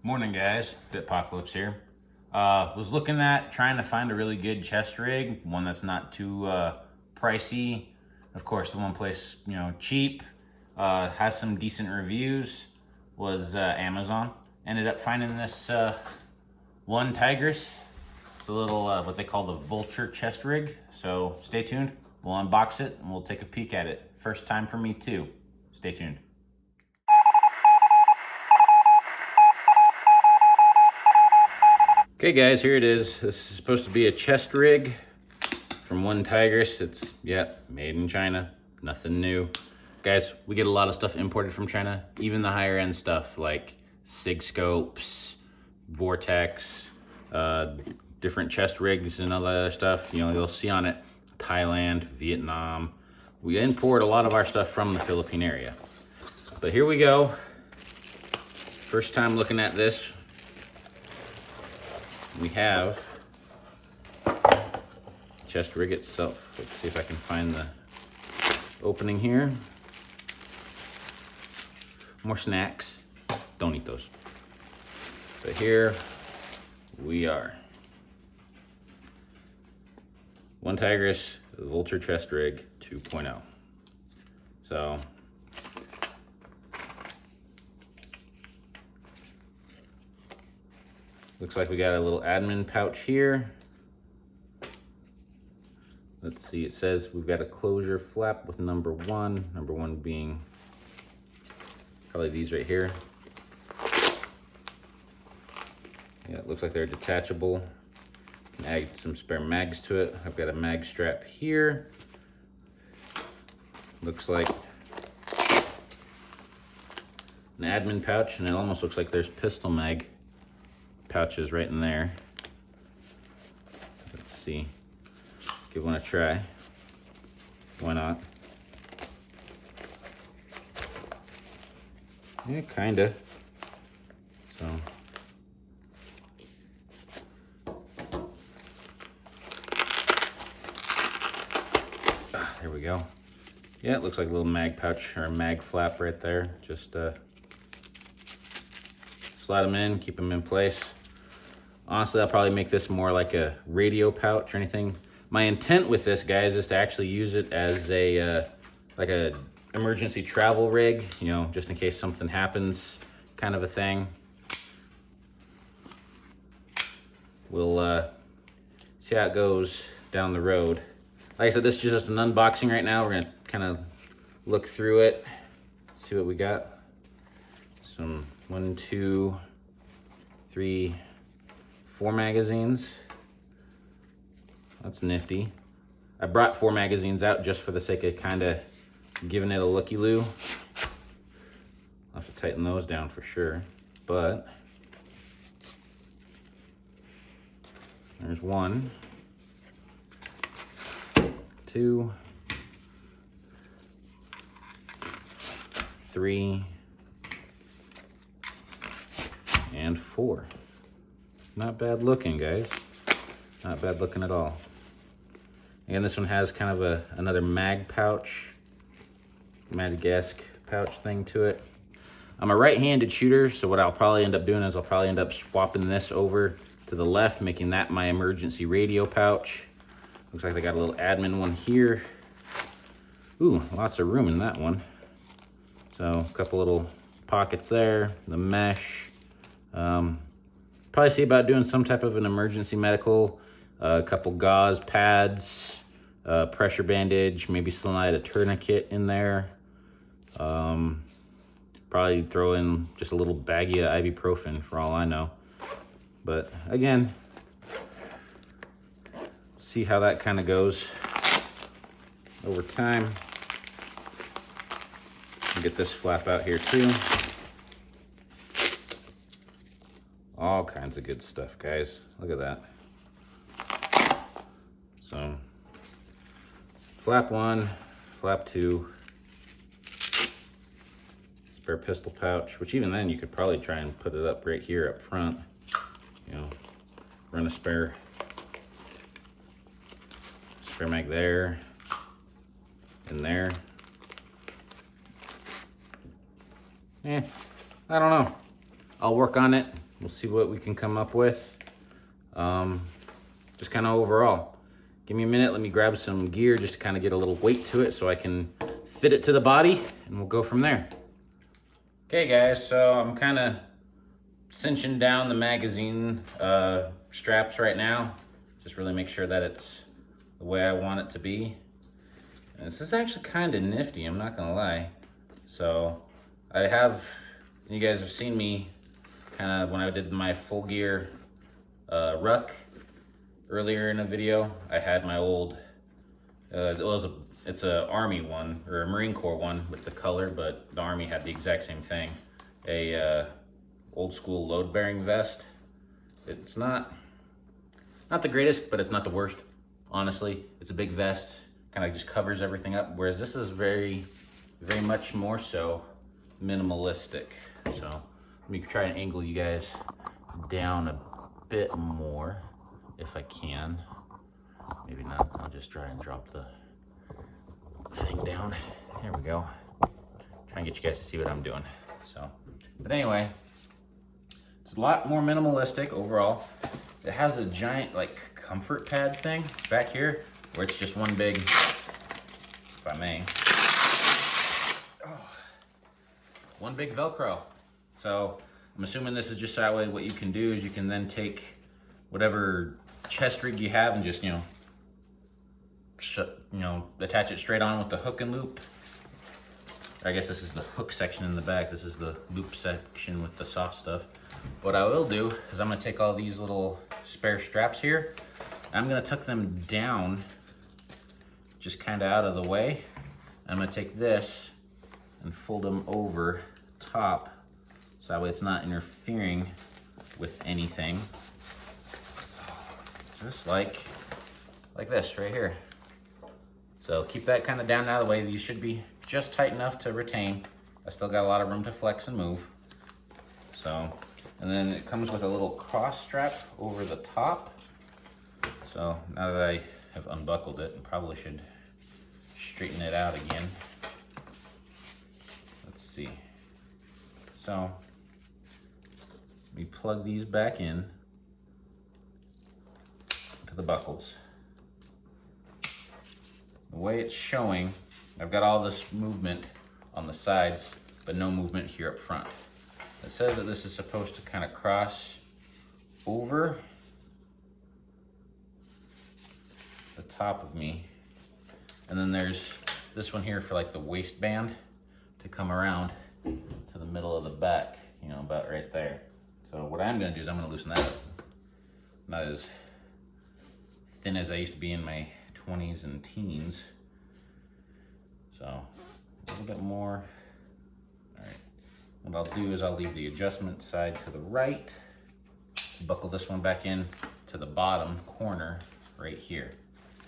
Morning guys, Bitpocalypse here. Was looking at trying to find a really good chest rig, one that's not too pricey. Of course, the one place, cheap, has some decent reviews, was Amazon. Ended up finding this OneTigris. It's a little, what they call the Vulture chest rig. So stay tuned, we'll unbox it and we'll take a peek at it. First time for me too. Stay tuned. Okay guys, here it is. This is supposed to be a chest rig from OneTigris. It's, made in China, nothing new. Guys, we get a lot of stuff imported from China, even the higher end stuff like SIG scopes, Vortex, different chest rigs and all that other stuff. You'll see on it, Thailand, Vietnam. We import a lot of our stuff from the Philippine area. But here we go. First time looking at this. We have chest rig itself. Let's see if I can find the opening here. More snacks. Don't eat those. But here we are. OneTigris Vulture chest rig 2.0. So looks like we got a little admin pouch here. Let's see, it says we've got a closure flap with number one being probably these right here. Yeah, it looks like they're detachable. Can add some spare mags to it. I've got a mag strap here. Looks like an admin pouch, and it almost looks like there's pistol mag pouches right in there. Let's see, give one a try. Why not? Yeah, kinda. So there we go. Yeah, it looks like a little mag pouch or a mag flap right there. Just slide them in, keep them in place. Honestly, I'll probably make this more like a radio pouch or anything. My intent with this, guys, is to actually use it as a like a emergency travel rig, just in case something happens, kind of a thing. We'll see how it goes down the road. Like I said, this is just an unboxing right now. We're gonna kind of look through it, see what we got. Some 1, 2, 3, 4 magazines. That's nifty. I brought 4 magazines out just for the sake of kind of giving it a looky-loo. I'll have to tighten those down for sure, but there's 1, 2, 3, and 4. Not bad looking, guys. Not bad looking at all. Again, this one has kind of another mag pouch, Madagascar pouch thing to it. I'm a right-handed shooter, so what I'll probably end up doing is I'll probably end up swapping this over to the left, making that my emergency radio pouch. Looks like they got a little admin one here. Ooh, lots of room in that one. So a couple little pockets there, the mesh. Probably see about doing some type of an emergency medical, a couple gauze pads, pressure bandage, maybe slide a tourniquet in there. Probably throw in just a little baggie of ibuprofen for all I know. But again, see how that kind of goes over time. Get this flap out here too. All kinds of good stuff, guys. Look at that. So, flap 1, flap 2, spare pistol pouch, which even then you could probably try and put it up right here up front. Run a spare mag there, and there. I don't know. I'll work on it. We'll see what we can come up with. Just kind of overall. Give me a minute, let me grab some gear just to kind of get a little weight to it so I can fit it to the body, and we'll go from there. Okay guys, so I'm kind of cinching down the magazine straps right now. Just really make sure that it's the way I want it to be. And this is actually kind of nifty, I'm not gonna lie. So you guys have seen me kind of when I did my full gear ruck earlier in a video. I had my old, it's a Army one or a Marine Corps one with the color, but the Army had the exact same thing. A old school load bearing vest. It's not the greatest, but it's not the worst. Honestly, it's a big vest, kind of just covers everything up. Whereas this is very, very much more so minimalistic. So let me try and angle you guys down a bit more if I can. Maybe not, I'll just try and drop the thing down. There we go. Try and get you guys to see what I'm doing. So, but anyway, it's a lot more minimalistic overall. It has a giant like comfort pad thing back here where it's just one big, if I may, one big Velcro. So I'm assuming this is just that way. What you can do is you can then take whatever chest rig you have and just, attach it straight on with the hook and loop. I guess this is the hook section in the back. This is the loop section with the soft stuff. What I will do is I'm gonna take all these little spare straps here. I'm gonna tuck them down, just kind of out of the way. I'm gonna take this and fold them over top, so that way it's not interfering with anything. Just like this right here. So keep that kind of down out of the way. These should be just tight enough to retain. I still got a lot of room to flex and move. So, and then it comes with a little cross strap over the top. So now that I have unbuckled it, I probably should straighten it out again. Let's see. So, we plug these back in to the buckles. The way it's showing, I've got all this movement on the sides, but no movement here up front. It says that this is supposed to kind of cross over the top of me. And then there's this one here for like the waistband to come around to the middle of the back, about right there. So what I'm gonna do is I'm gonna loosen that up. Not as thin as I used to be in my 20s and teens. So a little bit more. All right, what I'll do is I'll leave the adjustment side to the right, buckle this one back in to the bottom corner right here.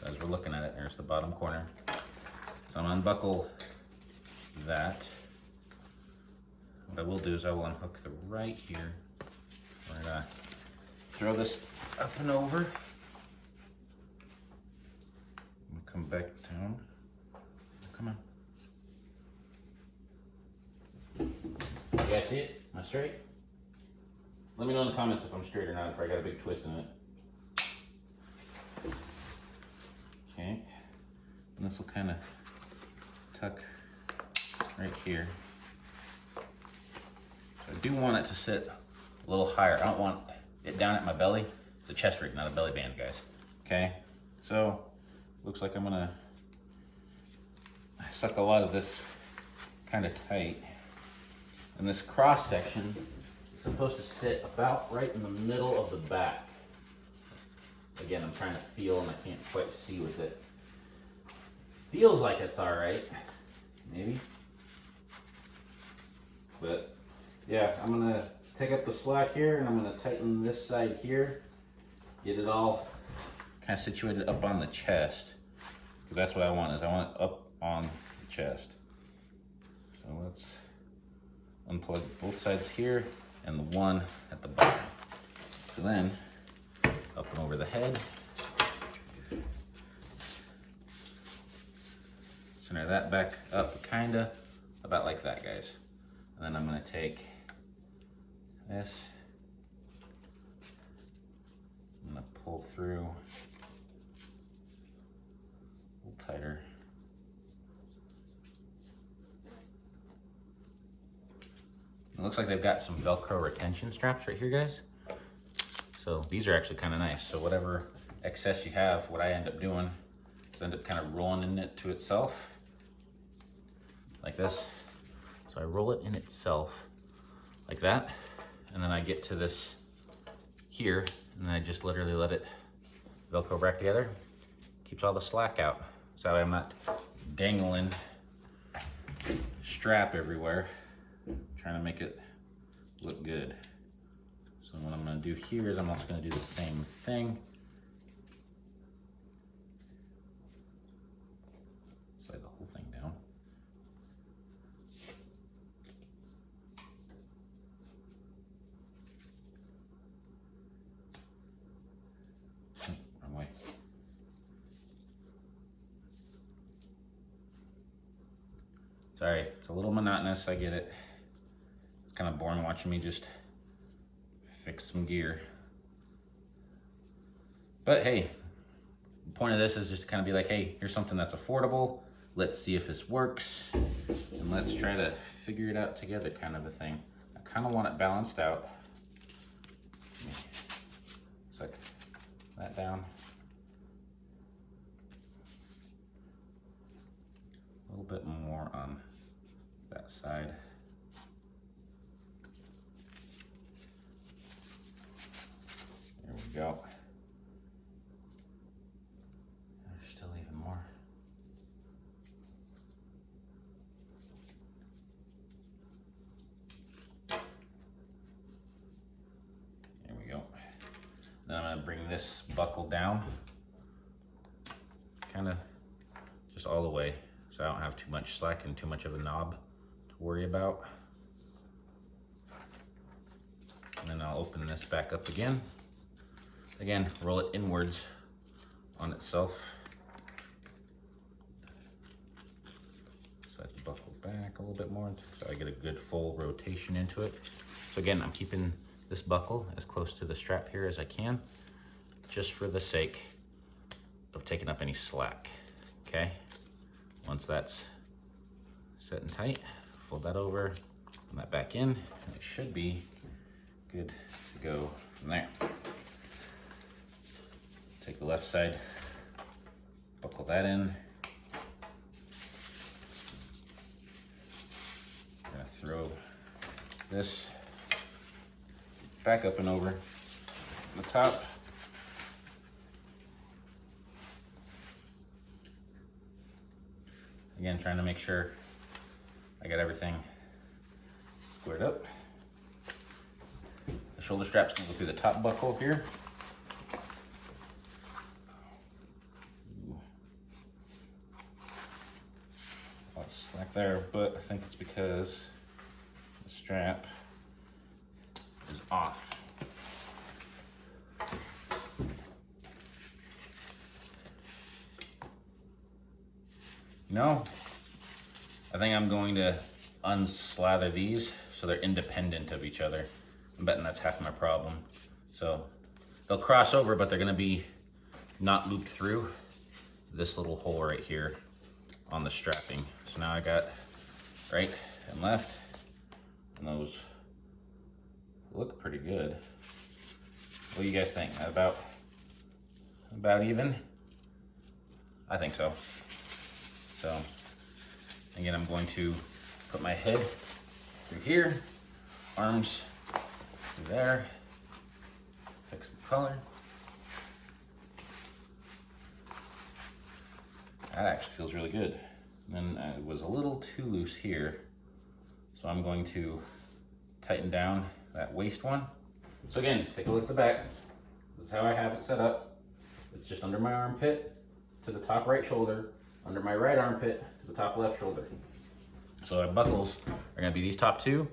So as we're looking at it, there's the bottom corner. So I'm gonna unbuckle that. What I will do is I will unhook the right here. We're gonna throw this up and over. Come back down. Come on. You guys see it? Am I straight? Let me know in the comments if I'm straight or not, if I got a big twist in it. Okay. And this will kind of tuck right here. So I do want it to sit a little higher. I don't want it down at my belly. It's a chest rig, not a belly band, guys. Okay? So, looks like I'm gonna suck a lot of this kind of tight. And this cross section is supposed to sit about right in the middle of the back. Again, I'm trying to feel and I can't quite see with it. Feels like it's all right, maybe. But yeah, I'm gonna take up the slack here and I'm gonna tighten this side here, get it all kind of situated up on the chest, because that's what I want, is I want it up on the chest. So let's unplug both sides here and the one at the bottom. So then, up and over the head. Center that back up kinda, about like that, guys. And then I'm gonna take this pull through a little tighter. It looks like they've got some Velcro retention straps right here, guys. So these are actually kind of nice. So whatever excess you have, what I end up doing is end up kind of rolling in it to itself like this. So I roll it in itself like that, and then I get to this here, and then I just literally let it Velcro back together. Keeps all the slack out, so I'm not dangling strap everywhere, trying to make it look good. So what I'm gonna do here is I'm also gonna do the same thing. Slide the whole thing down. Wrong way. Sorry, it's a little monotonous, I get it. It's kind of boring watching me just fix some gear. But hey, the point of this is just to kind of be like, hey, here's something that's affordable. Let's see if this works. And let's try to figure it out together kind of a thing. I kind of want it balanced out. Like that down. A little bit more on that side. There we go. There's still even more. There we go. Then I'm gonna bring this buckle down, kind of just all the way, so I don't have too much slack and too much of a knob to worry about. And then I'll open this back up again. Again, roll it inwards on itself. Slide the buckle back a little bit more so I get a good full rotation into it. So again, I'm keeping this buckle as close to the strap here as I can, just for the sake of taking up any slack, okay? Once that's set and tight, fold that over, put that back in, and it should be good to go from there. Take the left side, buckle that in. I'm gonna throw this back up and over the top. Again, trying to make sure I got everything squared up. The shoulder strap's gonna go through the top buckle here. A lot of slack there, but I think it's because the strap is off. No, I think I'm going to unslather these so they're independent of each other. I'm betting that's half my problem. So they'll cross over, but they're gonna be not looped through this little hole right here on the strapping. So now I got right and left, and those look pretty good. What do you guys think? About even? I think so. So again, I'm going to put my head through here, arms through there, pick some color. That actually feels really good. And then it was a little too loose here. So I'm going to tighten down that waist one. So again, take a look at the back. This is how I have it set up. It's just under my armpit to the top right shoulder, under my right armpit to the top left shoulder. So our buckles are gonna be these top two.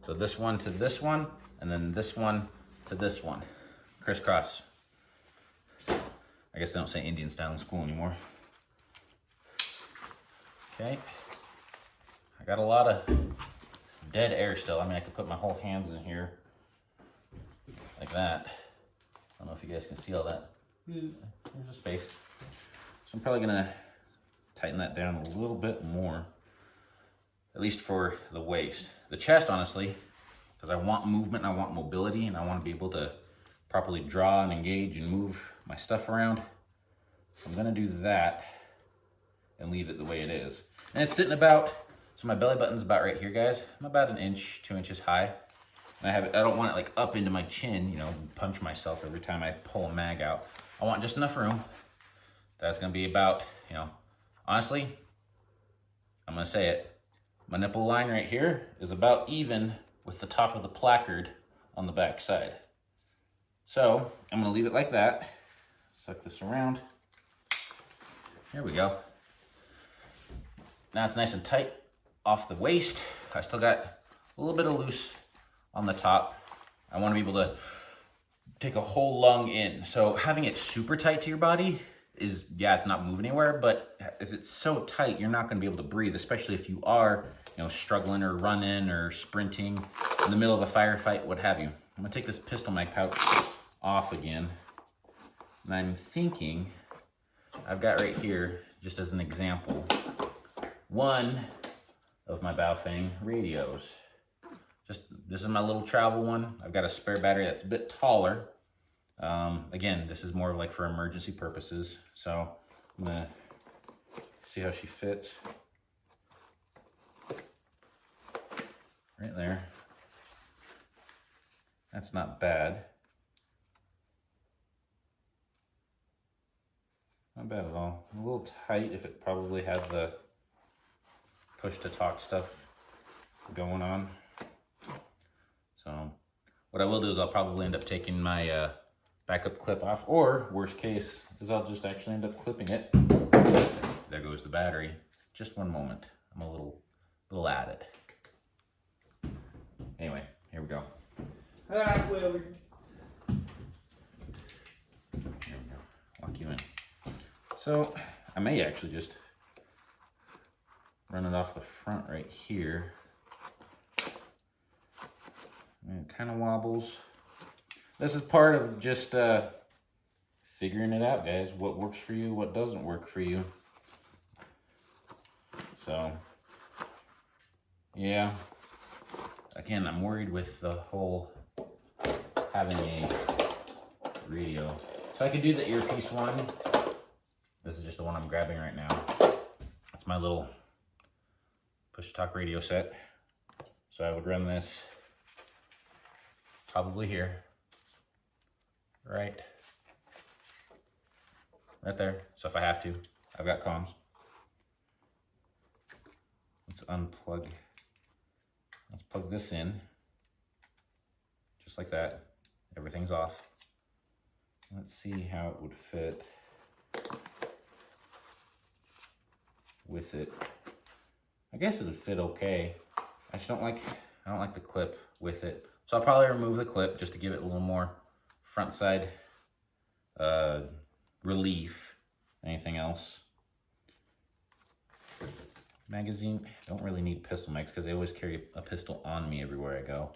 So this one to this one, and then this one to this one. Crisscross. I guess they don't say Indian style in school anymore. Okay. I got a lot of dead air still. I mean, I could put my whole hands in here like that. I don't know if you guys can see all that There's a space. So I'm probably gonna tighten that down a little bit more, at least for the waist. The chest, honestly, because I want movement and I want mobility and I want to be able to properly draw and engage and move my stuff around. I'm gonna do that and leave it the way it is. And it's sitting about, so my belly button's about right here, guys. I'm about 1 inch, 2 inches high. And I don't want it like up into my chin, you know, punch myself every time I pull a mag out. I want just enough room. That's gonna be about, you know, honestly, I'm gonna say it. My nipple line right here is about even with the top of the placard on the back side. So I'm gonna leave it like that. Suck this around. Here we go. Now it's nice and tight off the waist. I still got a little bit of loose on the top. I want to be able to take a whole lung in. So having it super tight to your body is, yeah, it's not moving anywhere, but if it's so tight, you're not going to be able to breathe, especially if you are, you know, struggling or running or sprinting in the middle of a firefight, what have you. I'm going to take this pistol mag pouch off again. And I'm thinking, I've got right here, just as an example, one of my Baofeng radios. This is my little travel one. I've got a spare battery that's a bit taller. Again, this is more of like for emergency purposes. So I'm gonna see how she fits. Right there. That's not bad. Not bad at all. A little tight if it probably had the push to talk stuff going on. So what I will do is I'll probably end up taking my backup clip off, or worst case is I'll just actually end up clipping it. There goes the battery. Just one moment. I'm a little at it. Anyway, here we go. Here we go. Lock you in. So I may actually just run it off the front right here. And it kind of wobbles. This is part of just figuring it out, guys. What works for you, what doesn't work for you. So, yeah. Again, I'm worried with the whole having a radio. So I could do the earpiece one. This is just the one I'm grabbing right now. It's my little push-to-talk radio set. So I would run this probably here, right there. So if I have to, I've got comms. Let's unplug. Let's plug this in, just like that. Everything's off. Let's see how it would fit with it. I guess it would fit okay. I just don't like the clip with it. So I'll probably remove the clip just to give it a little more front side relief. Anything else? Magazine, don't really need pistol mags because I always carry a pistol on me everywhere I go.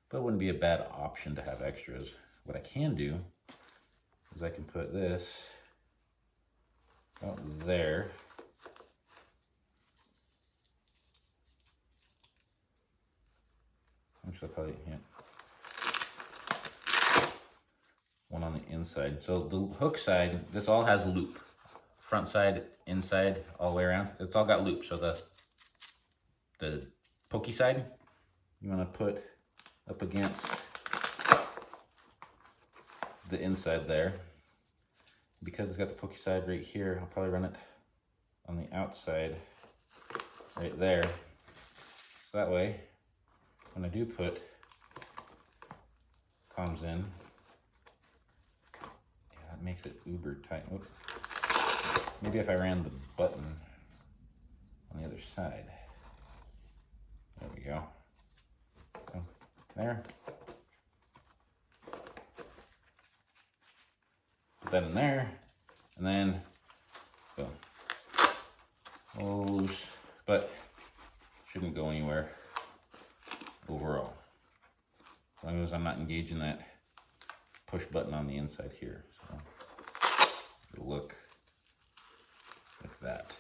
But it wouldn't be a bad option to have extras. What I can do is I can put this out there. Actually, probably, yeah. One on the inside. So the hook side, this all has loop. Front side, inside, all the way around. It's all got loop. So the pokey side, you want to put up against the inside there. Because it's got the pokey side right here, I'll probably run it on the outside right there. So that way, when I do put comms in, yeah, it makes it uber tight. Oops. Maybe if I ran the button on the other side. There we go. So, there. Put that in there, and then boom. A little loose, but shouldn't go anywhere overall. As long as I'm not engaging that push button on the inside here. So It'll look like that.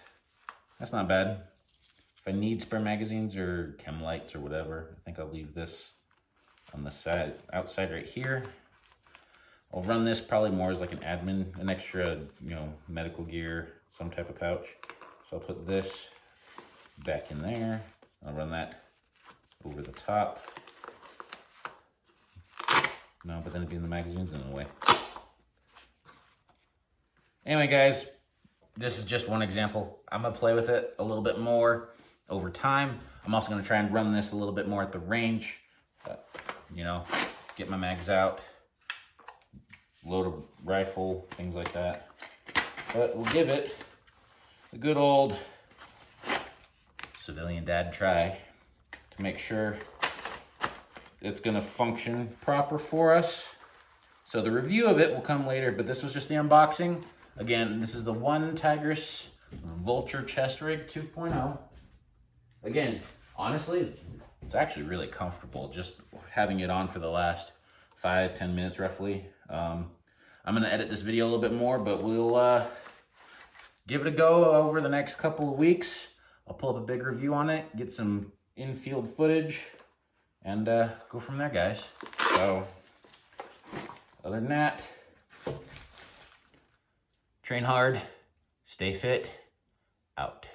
That's not bad. If I need spare magazines or chem lights or whatever, I think I'll leave this on the side, outside right here. I'll run this probably more as like an admin, an extra, you know, medical gear, some type of pouch. So I'll put this back in there. I'll run that over the top. No, but then it'd be in the magazines in a way. Anyway, guys, this is just one example. I'm gonna play with it a little bit more over time. I'm also gonna try and run this a little bit more at the range. But, you know, get my mags out, load a rifle, things like that. But we'll give it a good old civilian dad try to make sure it's gonna function proper for us. So the review of it will come later, but this was just the unboxing. Again, this is the OneTigris Vulture chest rig 2.0. Again, honestly, it's actually really comfortable just having it on for the last 5-10 minutes roughly. I'm gonna edit this video a little bit more, but we'll give it a go over the next couple of weeks. I'll pull up a big review on it, get some in-field footage, and go from there, guys. So, other than that, train hard, stay fit, out.